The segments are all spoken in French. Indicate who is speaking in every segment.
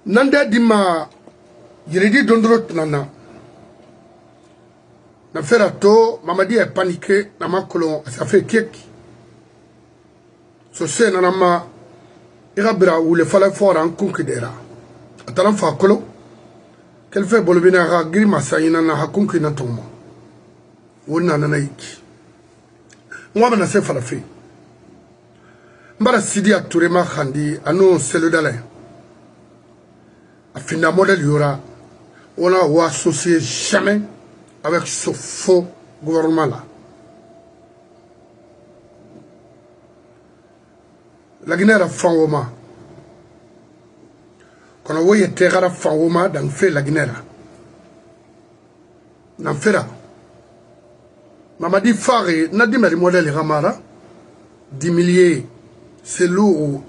Speaker 1: Nanda dima yiridi dondrot nana. Na ferato, Mamadi est paniqué, na makolo, ça fait kek. So se nanama, irabira ou le fallait fort en kunkidera. Atalan fa kolo, qu'elle fait bolbina ra grima sayina na hakunki na tomo. Wona nanaiki. Mwa bana se fala fe. Mbara sidi a tourema khandi, anu selu dale. A fin modèle yura, on a associé jamais avec ce faux gouvernement-là. La Guinée a fait un quand on voit terre a fait un dans fait la Guinée. Dans fait là. Mamadi Fari n'a dit mais le modèle Ramara 10 milliers c'est lourd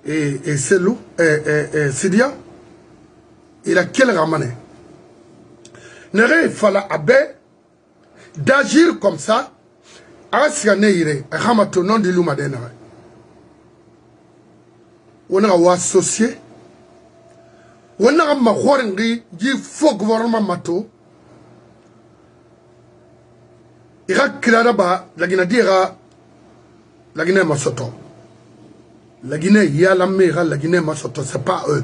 Speaker 1: et c'est lourd et Sidia. Il a quel ramané? Il fallait d'agir comme ça. Asianeire, Ramato non de l'Umadena. On a associé. On a mahourengi, dit faux gouvernement mato. Il a Kiraba, la Guinée dira, la Guinée Masoto. La Guinée, il y a la mère, la Guinée Masoto, c'est pas eux.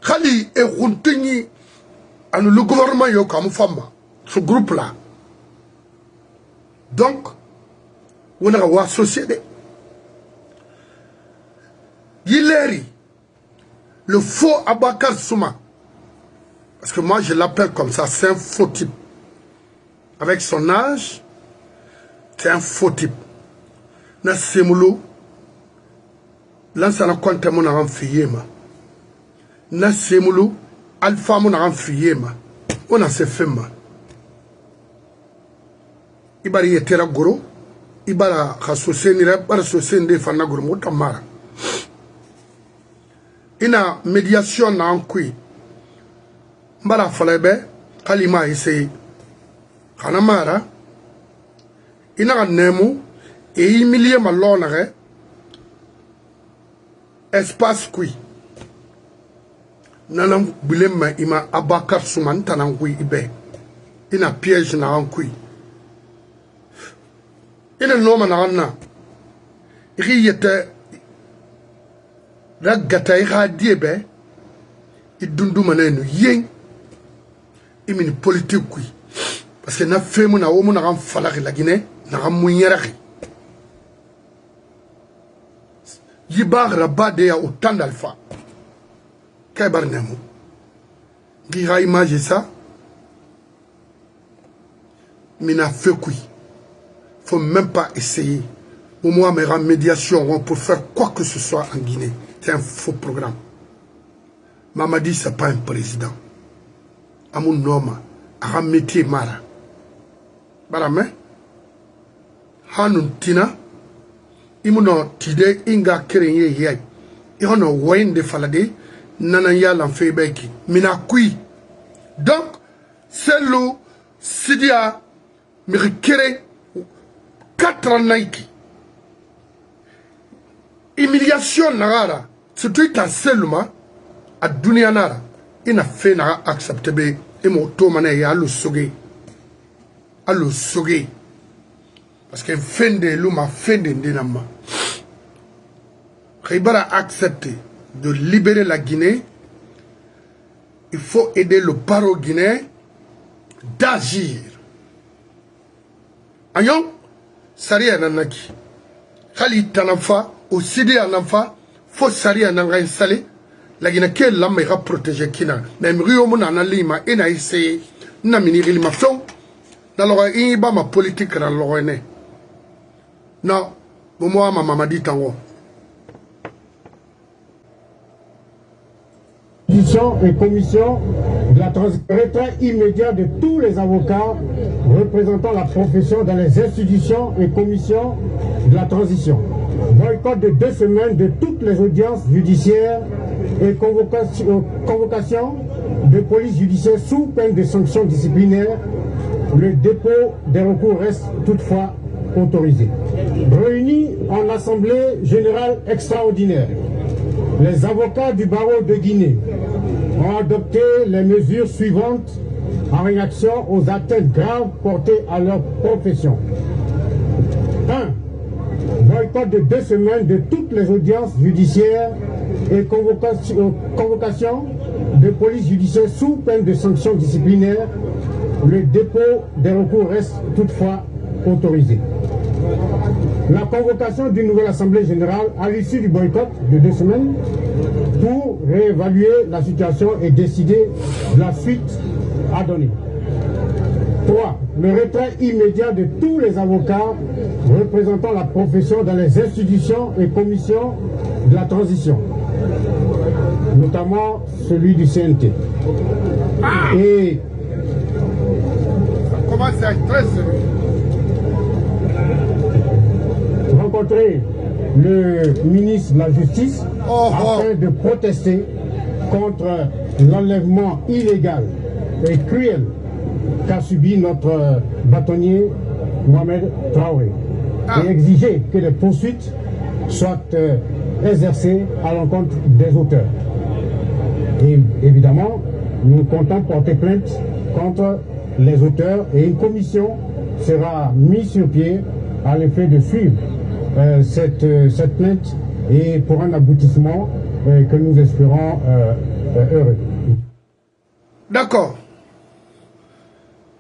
Speaker 1: Khali et Runtini, le gouvernement yo comme femme, ce groupe-là. Donc, on a associé. Gileri, le faux Abakar Souma, parce que moi je l'appelle comme ça, c'est un faux type. Avec son âge, c'est un faux type. Na Semoulou, l'ancien compte mon enfant. Na Semoulou, Alpha mon enfant. On a ses femmes. Ibari yetera goro, Ibara Hassosé nira, Barasosé de Fanagoro, Motamara. Ina médiation na ankui. Mbara falebe, Kalima essaye. Kanamara, ina nemu, et imilie malonere, espace kui. Nanam bilema ima Abakar Souman tanangui ibe. Ina piège na ankui. Ina noma na anna. Iri yete Ragata ira diebe. Idundu manenu yen. Imini politique kui. Parce que na fait mon aomo na ram falari la Guinée, na ram mounyerari. Yibar rabade ya autant d'alpha. Kaibar nemo. Gira image ça. Mina fait kui. Faut même pas essayer. Au moins, mes médiation pour faire quoi que ce soit en Guinée. C'est un faux programme. Mamadi, c'est pas un président. Amun Noma, a métier Mara. Barame, Hanun Tina, Imuno Tide Inga Kerenye Yay. Ihono Wayne de Falade, Nanaya Lanfebeki, Minakui. Donc, c'est le Sidia Mirikere 4 ans Nike. Humiliation Nara, c'est tout un seulement à Dunianara. Il n'a fait n'a accepté et mon tomane à le soge. À le soge. Parce qu'un fin de l'homme a fin de Dinama. Ribara a accepté de libérer la Guinée. Il faut aider le paro guinéen d'agir. Ayon, Saria Nanaki. Khali Tanafa, au Sidi Anafa, faut Saria Nanga installé. La Guinée qui est là, mais va protéger Kina. Même Rio Mona Lima, et n'a essayé, n'a miniri ma fond. Dans le ma politique dans le non, moi, ma maman dit en haut.
Speaker 2: Et commission de la retrait immédiat de tous les avocats représentant la profession dans les institutions et commissions de la transition. Boycott de 2 semaines de toutes les audiences judiciaires et convocation de police judiciaire sous peine de sanctions disciplinaires. Le dépôt des recours reste toutefois autorisé. Réunis en assemblée générale extraordinaire, Les avocats du barreau de Guinée ont adopté les mesures suivantes en réaction aux atteintes graves portées à leur profession. 1. Boycott de 2 semaines de toutes les audiences judiciaires et convocation de police judiciaire sous peine de sanctions disciplinaires. Le dépôt des recours reste toutefois autorisé. La convocation d'une nouvelle assemblée générale à l'issue du boycott de 2 semaines pour réévaluer la situation et décider de la suite à donner. 3. Le retrait immédiat de tous les avocats représentant la profession dans les institutions et commissions de la transition, notamment celui du CNT. Et
Speaker 1: ça commence à être très sérieux.
Speaker 2: Rencontrer le ministre de la Justice afin de protester contre l'enlèvement illégal et cruel qu'a subi notre bâtonnier Mohamed Traoré et exiger que les poursuites soient exercées à l'encontre des auteurs. Et évidemment, nous comptons porter plainte contre les auteurs et une commission sera mise sur pied à l'effet de suivre cette plainte et pour un aboutissement que nous espérons heureux.
Speaker 1: D'accord.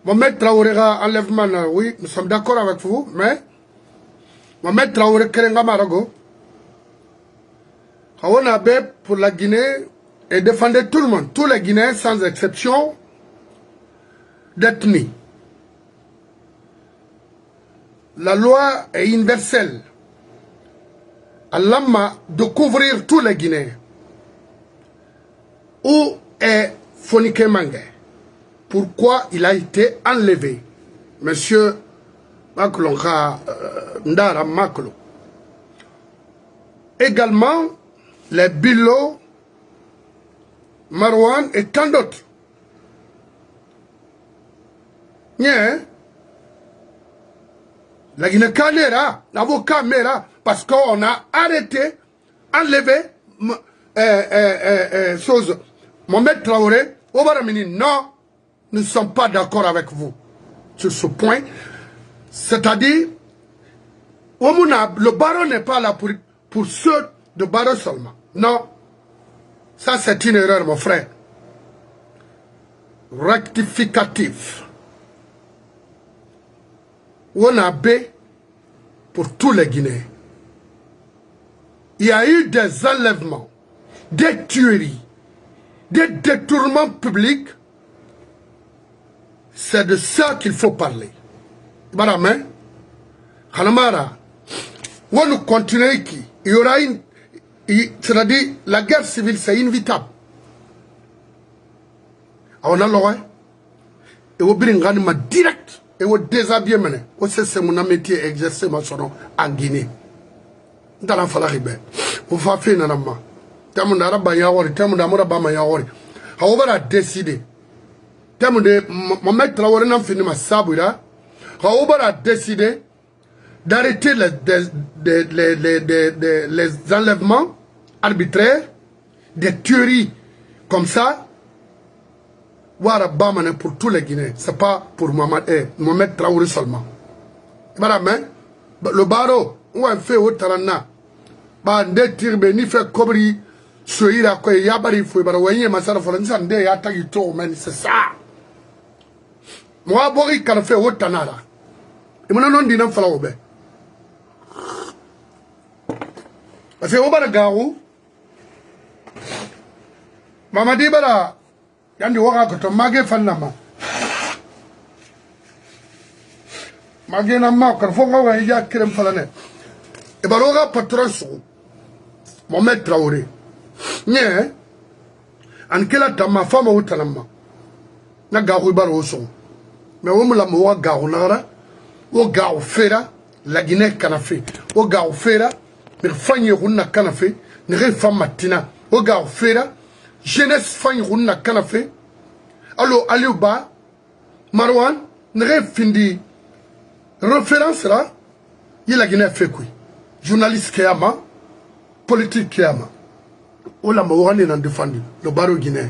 Speaker 1: Mohamed Traoré enlèvement, oui, nous sommes d'accord avec vous, mais Mohamed Traoré Kerenga Marago, Hawanabé pour la Guinée et défendait tout le monde, tous les Guinéens sans exception d'ethnie. La loi est universelle. Allah de couvrir tous les Guinéens. Où est Fonike Mangé? Pourquoi il a été enlevé? Monsieur Maclon, Ndara Maclon. Également, les Bilo, Marwan et tant d'autres. Bien, la Guinée Canera, l'avocat Mera, parce qu'on a arrêté, enlevé, Mohamed Traoré, Obaramini, non, nous ne sommes pas d'accord avec vous sur ce point. C'est-à-dire, le barreau n'est pas là pour ceux de barreau seulement. Non, ça c'est une erreur, mon frère. Rectificatif. On a B pour tous les Guinéens. Il y a eu des enlèvements, des tueries, des détournements publics. C'est de ça qu'il faut parler. Madame, Hanamara, on nous continue qui il y aura une, c'est-à-dire la guerre civile, c'est inévitable. On a l'oreille et on bring un direct. Et on déshabille maintenant. C'est mon métier exercé en Guinée. Dans la Falaribe. On va faire un nama. Tamo d'Araba Bayawari, Tamo d'Amora Bamayawari. However, a décidé. Tamo de Mohamed Traoré n'a fini ma sabouira. However, a décidé d'arrêter les enlèvements arbitraires, des tueries comme ça. Wara Bamane pour tous les Guinéens, c'est pas pour Mohamed Traoré seulement. Madame, le barreau, on a fait au Tarana, ni fait cobri, soira, quoi, yabari, fouille, barouanye, masara, folansan, de yatagi to, men, c'est ça. Moi, Bori, quand fait au Tanara. Et mon nom dit non, falaobe. Parce que au Baragarou, Mamadi Bara, Yandi waka koto mage fanama. Mage na ma karfonga wa hija kirem falane. E baroga patron so. Mohamed Traoré. Nye an kila tama fama utanama. Na garu baro so. Me wumula mo wa garu nara. O garu fera la Guinée kanafe. O garu fera me fanye hunna kanafe. Ne re fama tina. O garu fera jeunesse fan rouna kanafe. Allo Aliouba Marwan n'aurait fini référence là. Il a Guinée fait quoi? Journaliste Kéama, politique Kéama. On l'a défendu, le barreau guinéen.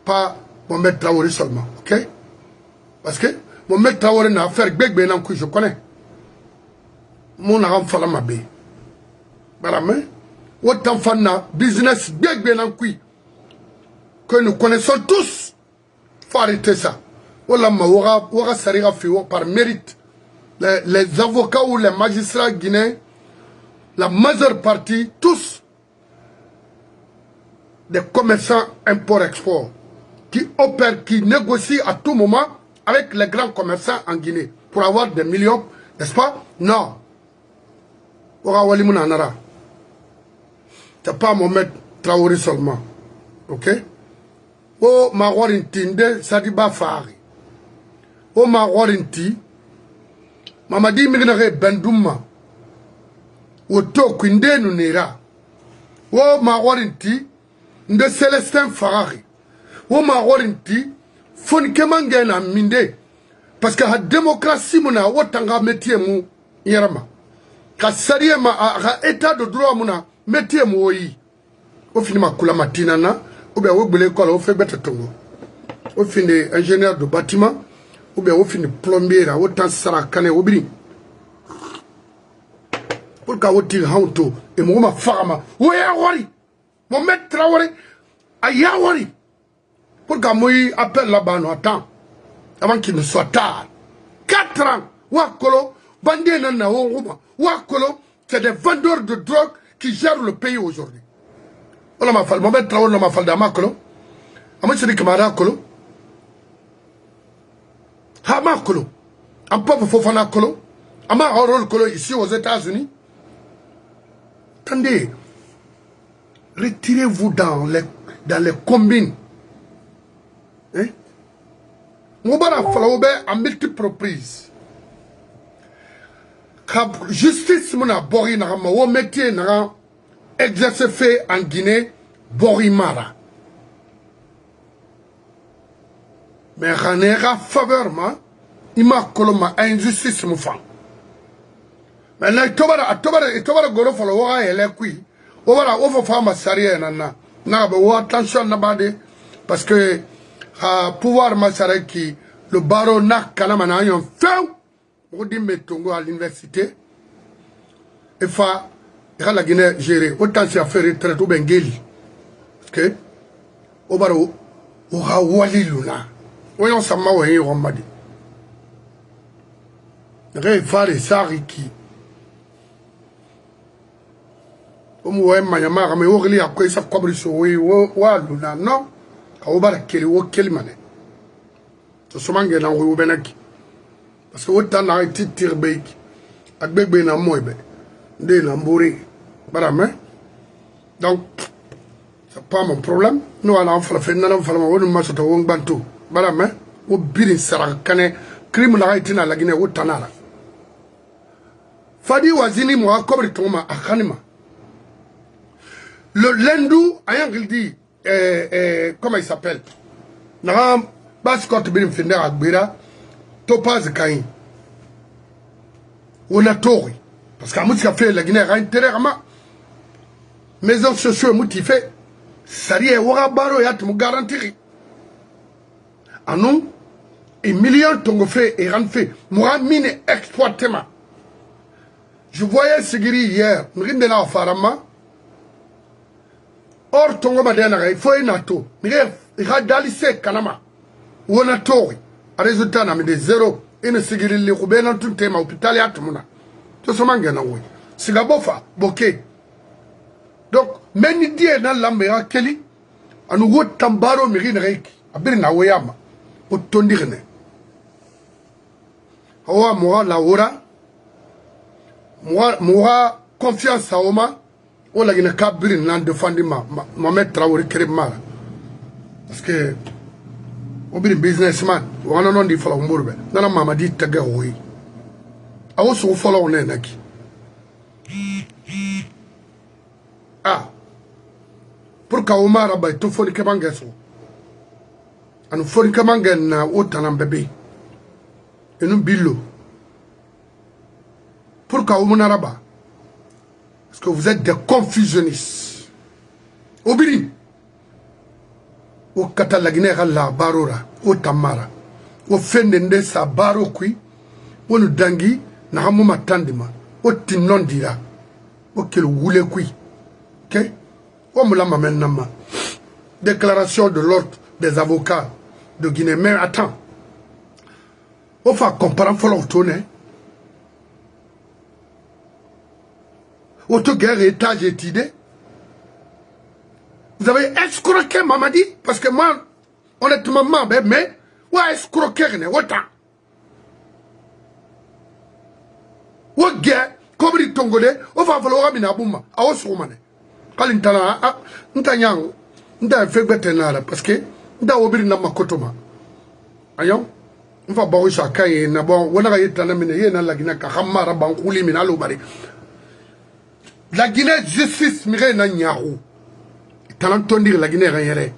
Speaker 1: Pas Mohamed Traoré seulement, ok? Parce que Mohamed Traoré n'a affaire avec Benankui, je connais. Mon aram fala ma bé. Baramé, autant fanna business avec Benankui que nous connaissons tous. Faut arrêter ça. Par mérite. Les avocats ou les magistrats guinéens, la majeure partie, tous, des commerçants import-export, qui opèrent, qui négocient à tout moment avec les grands commerçants en Guinée pour avoir des millions, n'est-ce pas? Non. C'est pas Mohamed Traoré seulement. Ok? Oh, ma warintinde, Sadiba Fari. Oh, ma warinti, Mamadi Mignare Bendouma. Woto Quinde Nunera. Oh, ma warinti, de Célestin Farari. Oh, ma warinti, Fonkemangen Minde. Parce que la démocratie, mona, wotanga métier mou, Yerama. Ka sariya ma a état de droit mona métier mo yi o fini ma kula matina na ou bien o gbele ko o fait bête tongo o fini ingénieur de bâtiment ou bien o fini plombier la o tan sara kané o biri pour ka o ti hauto e mo ma fama o ya wori mo mettre Traoré a ya wori pour ka moyi appelle là-bas no attends avant qu'il ne soit tard 4 ans wa kolo bandé na o Wakolo, c'est des vendeurs de drogue qui gèrent le pays aujourd'hui. On m'a fait, Mohamed Traoré m'a fait d'Amakolo. Amak c'est Kamara Kolo. Hamakolo. Un peuple Fofana Kolo. Ama Horol Kolo ici aux États-Unis. Attendez. Retirez-vous dans les combines. Hein? Moubara Falaoube à multiples reprises. Justice mona bori na ma wo métier na exercer fait en Guinée bori mara mais ranera faveur ma ima koloma injustice mu fa mais na tobara goro folo wa ele kui o wala o fo fama sariya na ba wo attention na bade parce que pouvoir ma saraki le barreau na kalama na yon feu on dit Metongo à l'université et fa la Guinée gérée autant si affaire retraite ou bengeli ok au baro o ha wali luna voyons ça ma wa on m'a dit re fare sariki o mo wa manyama me o ri akoy sa kobri so we wa luna non ka o bara keli o keli mané to so mangé na o benaki parce que autant a été tiré avec bébé na moibe de l'ambouré donc c'est pas mon problème nous allons faire na faire on ma soto on bantu barame o birin sara kané crime na été na la Guinée autanala Fadi Wazini mo akobri toma akanima le Lendou ayant dit comment il s'appelle na baskot birin finir agbira Topaz Kain. On a tort. Parce qu'à moi, fait la Guinée intérieurement. Maison sociaux motivée. Ça y est, on a barreau et à te garantir. Ah non, et millions de fait et renfait. Moi, mine exploitement. Je voyais Sigiri hier. M'rinde na farama. Or, tongo madena, il faut un ato. Il a dalissé Kanama. On a tort. A résultat na de zéro ina sigiri li ko benan tun tema hôpital ya tumuna to so manga na woy siga bofa boké donc meni die na lambe ya keli anu wo tambaro mi rina reki abiri na woyama o tondirne hawa moi la ora moi confiance à Oma o la gina kabiri nan defandi ma mettre Traoré krema parce que Obi businessman, wana non di follow murbe. Nana Mamadi taga hoyi. I also follow nenaki. Ah. Pour ka Omar ba to foni kemangeso. Anu foni kemangen na otanam bébé. Enu billo. Pour ka Omunaraba. Parce que vous êtes des confusionnistes. Obiri. O kata la Guinée la barora. O tamara. O fendende sa baro kui. O nu dangi. Na hamuma tandima. O tinon dira. O kele wule kui. Ok? O moula m'amène nama. Déclaration de l'ordre des avocats de Guinée. Mais attends. On va comparer pour l'autoné. Auto-guerre, étage et idée. Vous avez escroqué Mamadi. Parce que moi, honnêtement, mais, ouais, escroqué, ne, autant. Ou guerre, comme il tongolais, on va falloir mina bouma. A os romane. Kalintana, ntanyang, nda fait betenara, parce que, nda obiri na makotoma. Ayon? On va boire chacun et n'a bon, on a été dans la Guinée, Kahamara, Bankouli, Minalo Bari. La Guinée, justice, Mire Nanyarou. Talenton dire la Guinée, rien.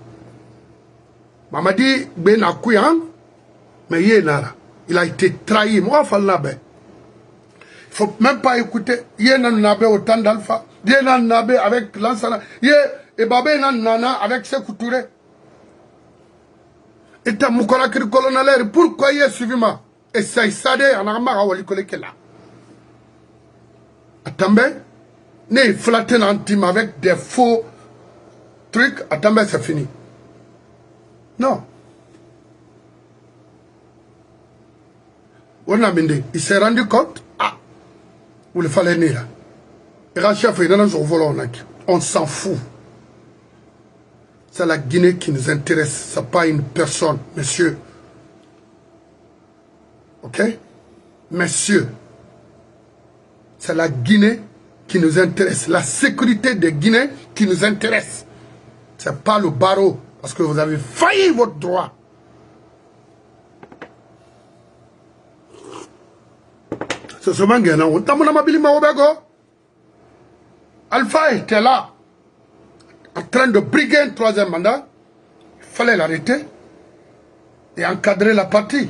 Speaker 1: Mamadi, Ben Akouyan, mais Yenara. Il a été trahi. Moi, Fallabe. Il ne faut même pas écouter. Yenan Nabe autant d'alpha. Yenan Nabe avec l'ensana. Et Babé Nana avec ses coutures. Et ta moukora kiri colonel, pourquoi il est suivi ma? Et ça y sade en armara wali kolekela. Attendez, ne flatten intime avec des faux trucs, attendez, c'est fini. Non. On a bindé, il s'est rendu compte, ah, où il fallait venir là. Et Rachaf, on s'en fout. C'est la Guinée qui nous intéresse, ce n'est pas une personne, monsieur. Ok? Messieurs, c'est la Guinée qui nous intéresse, la sécurité des Guinéens qui nous intéresse. Ce n'est pas le barreau, parce que vous avez failli votre droit. C'est ce mangue, non? Alpha était là, en train de briguer un troisième mandat. Il fallait l'arrêter et encadrer la partie.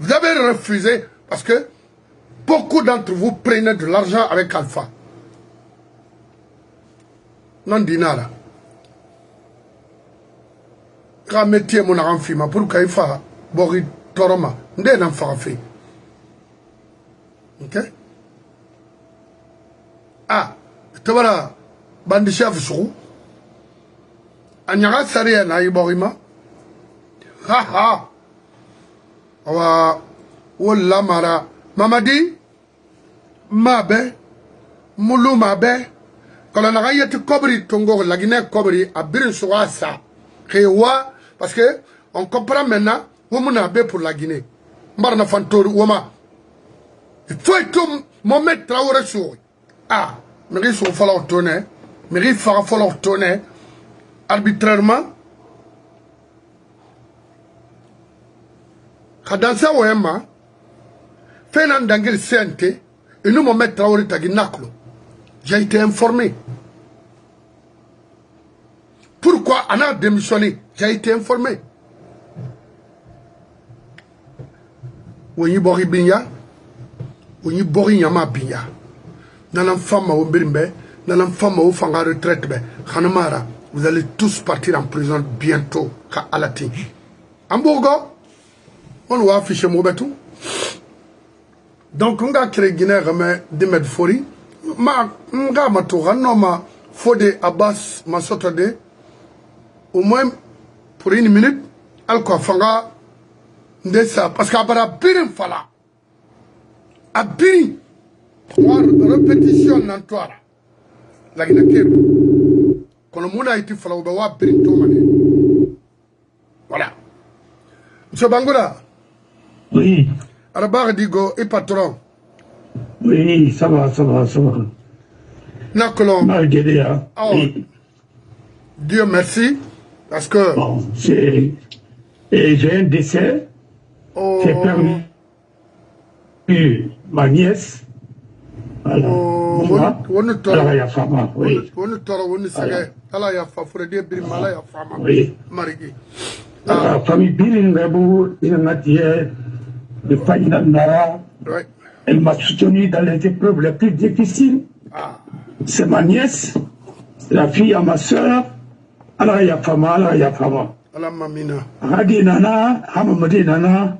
Speaker 1: Vous avez refusé parce que beaucoup d'entre vous prenaient de l'argent avec Alpha. Non dinara. Quand métier mon enfant, pour qu'il fasse Bori Toroma, n'est enfant fait. Ok? Ah, tu vois là, bandi chef sou. Anyara sariya na iborima. Ha ha. Awa wala mara. Mamadi mabe mulu mabe. Quand on a yeti kobri tongo la Guinée kobri a birin soa ça. Rewa parce que on comprend maintenant où mon abe pour la Guinée. Marna fantori woma. Il faut tout moment Traoré sur. Ah, mais ils falloir tourner. Mais il faut falloir tourner arbitrairement. Kadansa Wema fait un dangel CNT et nous moment Traoré taginaklo. J'ai été informé. Pourquoi on a démissionné? J'ai été informé. Woni bori binya, woni bori nyama binya. Dans femme au Birimbe, dans femme au Fanga retraite, Hanamara, vous allez tous partir en prison bientôt, à Alati. Ambogo, on va afficher Mobetou. Donc, on va créer Guinée, mais Demed Fori. Ma tour, non, ma Fode Abbas, ma sotade. Au moins, pour une minute, Alko Fanga, Ndessa, parce qu'à Birim Fala. À Birim. Répétition dans toi. La Guinée. Quand le monde a été fallu, on va Birim Tomane. Voilà. Monsieur Bangoura.
Speaker 3: Oui.
Speaker 1: Arabar Digo et patron.
Speaker 3: Oui, ça va, ça va, ça va.
Speaker 1: Nakolon.
Speaker 3: Malgré, hein.
Speaker 1: Oh.
Speaker 3: Oui.
Speaker 1: Dieu merci. Parce que.
Speaker 3: Bon, c'est. Et j'ai un décès.
Speaker 1: Oh.
Speaker 3: J'ai perdu ma nièce. Voilà.
Speaker 1: Oh.
Speaker 3: Alors, il y a femme, oui.
Speaker 1: Allah ya fa Fredé Birimala ya fama.
Speaker 3: Oui.
Speaker 1: Marigi.
Speaker 3: La famille Biringabu, il m'a dit de Faïna Nara.
Speaker 1: Ouais.
Speaker 3: Elle m'a soutenu dans les épreuves les plus difficiles.
Speaker 1: Ah.
Speaker 3: C'est ma nièce, la fille à ma soeur, ala ya fama ala ya fama
Speaker 1: ala mamina
Speaker 3: radi nana hamamadi nana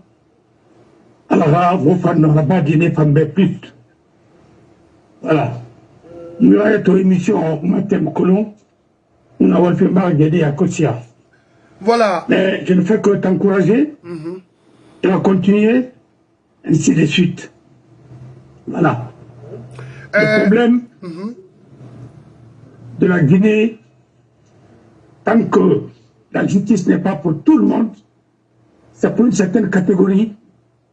Speaker 3: ala va vous faire nos rabats dîner fambe plus voilà nous avons une émission matin colon on a fait marguerite à Kosia
Speaker 1: voilà
Speaker 3: mais je ne fais que t'encourager et à continuer ainsi de suite voilà le problème de la Guinée, tant que la justice n'est pas pour tout le monde, c'est pour une certaine catégorie.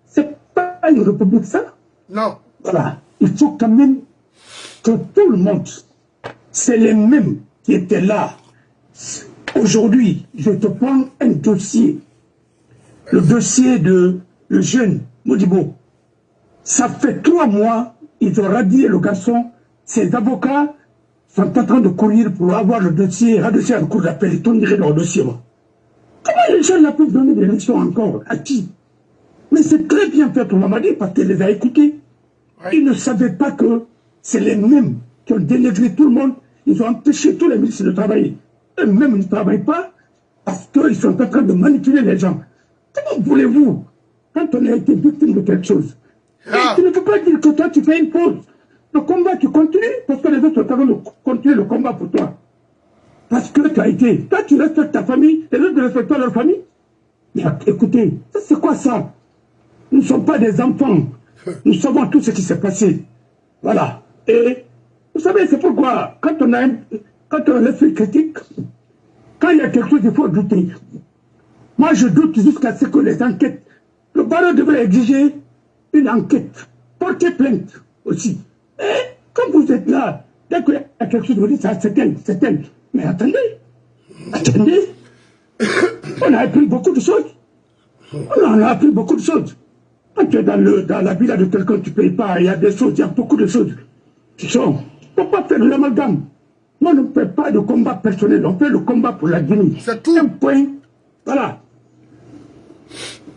Speaker 3: C'est pas une république, ça.
Speaker 1: Non.
Speaker 3: Voilà. Il faut quand même que tout le monde, c'est les mêmes qui étaient là. Aujourd'hui, je te prends un dossier. Le dossier de le jeune Modibo. Ça fait 3 mois, ils ont radié le garçon. Ses avocats sont en train de courir pour avoir le dossier, radosser en cours d'appel, ils tourneraient leur dossier. Comment les gens là peuvent donner des leçons encore? À qui? Mais c'est très bien fait pour Mamadi parce qu'elle les a écoutés. Ils ne savaient pas que c'est les mêmes qui ont dénigré tout le monde. Ils ont empêché tous les ministres de travailler. Eux-mêmes ne travaillent pas parce qu'ils sont en train de manipuler les gens. Comment voulez-vous, quand on a été victime de quelque chose, tu ne peux pas dire que toi tu fais une pause. Le combat tu continues parce que les autres sont en train de continuer le combat pour toi. Parce que tu as été. Toi tu respectes ta famille, les autres ne respectent pas leur famille. Mais écoutez, c'est quoi ça? Nous ne sommes pas des enfants. Nous savons tout ce qui s'est passé. Voilà. Et vous savez, c'est pourquoi quand on a l'esprit critique, quand il y a quelque chose, il faut douter. Moi je doute jusqu'à ce que les enquêtes, le barreau devrait exiger une enquête, porter plainte aussi. Et quand vous êtes là, dès qu'il y a quelque chose, vous dites ça, c'est elle. Mais attendez, on a appris beaucoup de choses. On a appris beaucoup de choses. Quand tu es dans la villa de quelqu'un, tu ne payes pas, il y a des choses, il y a beaucoup de choses qui sont. Il ne faut pas faire de l'amalgame. Moi, on ne fait pas de combat personnel, on fait le combat pour la Guinée.
Speaker 1: C'est tout.
Speaker 3: Un point. Voilà.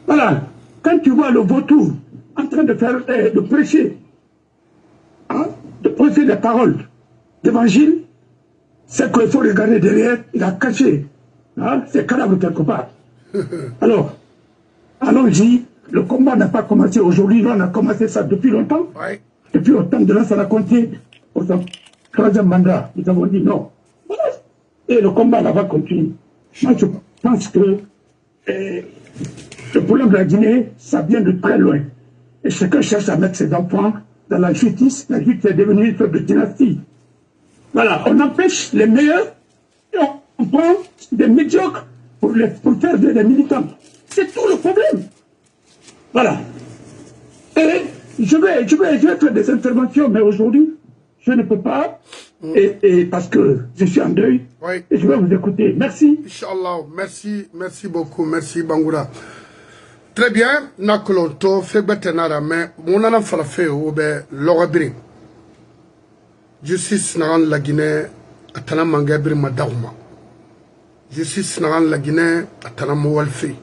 Speaker 3: Voilà. Quand tu vois le vautour en train de prêcher, de prêcher les paroles d'évangile, c'est qu'il faut regarder derrière, il a caché ses cadavres quelque part. Alors, allons-y, le combat n'a pas commencé aujourd'hui, on a commencé ça depuis longtemps.
Speaker 1: Ouais.
Speaker 3: Depuis autant de là, ça a compté au 3e mandat. Nous avons dit non. Voilà. Et le combat là va continuer. Moi, je pense que le problème de la Guinée, ça vient de très loin. Et chacun cherche à mettre ses enfants dans la justice. La justice est devenue une sorte de dynastie. Voilà, on empêche les meilleurs et on prend des médiocres pour faire des militants. C'est tout le problème. Voilà. Et je vais faire des interventions, mais aujourd'hui, je ne peux pas, et parce que je suis en deuil,
Speaker 1: Oui.
Speaker 3: et je vais vous écouter. Merci.
Speaker 1: Inch'Allah, merci beaucoup, merci Bangoura. Très bien, Nakolonto, Fegbetenara, mais mon anan falafé ou be l'orabri. Justice naran la Guinée, atana mangabri madauma. Justice naran la Guinée, atana moualfi.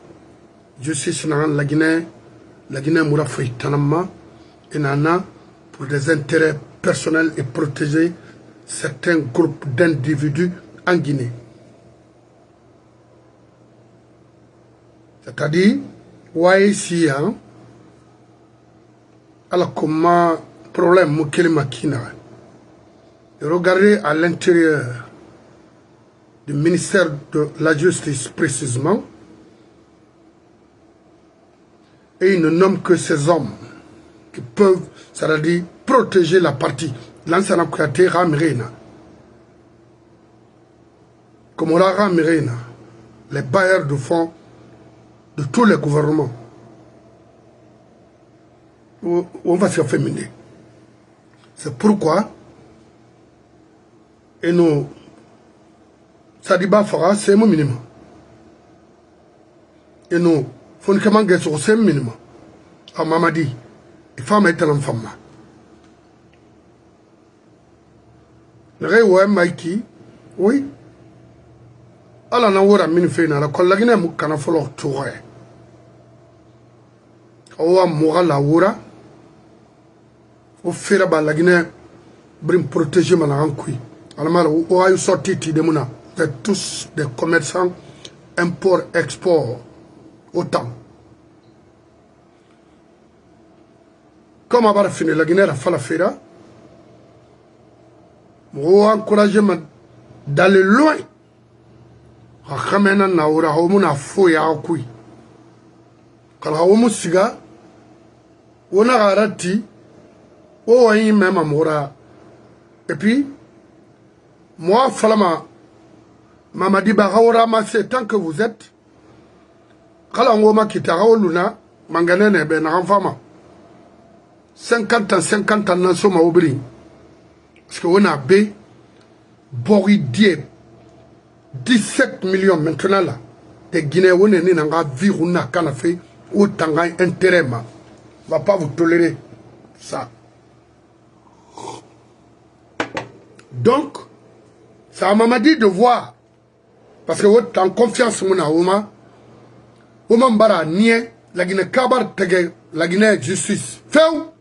Speaker 1: Justice naran la Guinée mourafoui tanama, et nana, pour des intérêts personnels et protéger certains groupes d'individus en Guinée. C'est-à-dire, ouais, ici, hein, alors comment problème Moukele Makina. Regardez à l'intérieur du ministère de la Justice précisément, et ils ne nomment que ces hommes qui peuvent, c'est-à-dire protéger la partie. L'ancien Kouyaté Ramirena, comme on l'a Ramirena, les bailleurs de fonds de tous les gouvernements. On va se féminer. C'est pourquoi, et nous, Sadiba Fara, c'est mon minimum. Et nous, faut que nous ayons ce minimum. À Mamadi, il faut mettre un enfant. Le rêve Maïki, oui. Alors, on a mis fait la collègue n'a pas fait leur tour. On a mouru la oura. On fait la Guinée, brim protéger ma langue. Alors, on a eu sorti de mon Vous êtes tous des commerçants, import-export, autant. Comme on va finir la Guinée, la Falafera, on encourage d'aller loin. Ramena na ora homu na foya akui. Kala homu siga, ona garati, o ayi même amora. Et puis, moi, Falama, Mamadi Baraora Massé, tant que vous êtes, Kala ngoma kitara luna, manganene ben enfama. 50 ans, nan soma obri. Parce qu'on a B, Boridie, 17 millions maintenant là. Des Guinéens, on est né dans la vie, on a fait autant d'intérêt. On ne va pas vous tolérer ça. Donc, ça m'a dit de voir. Parce que vous en confiance, mon Ouma, Ouma Mbara, Nie, la Guinée Kabar, la Guinée justice. Fais-vous?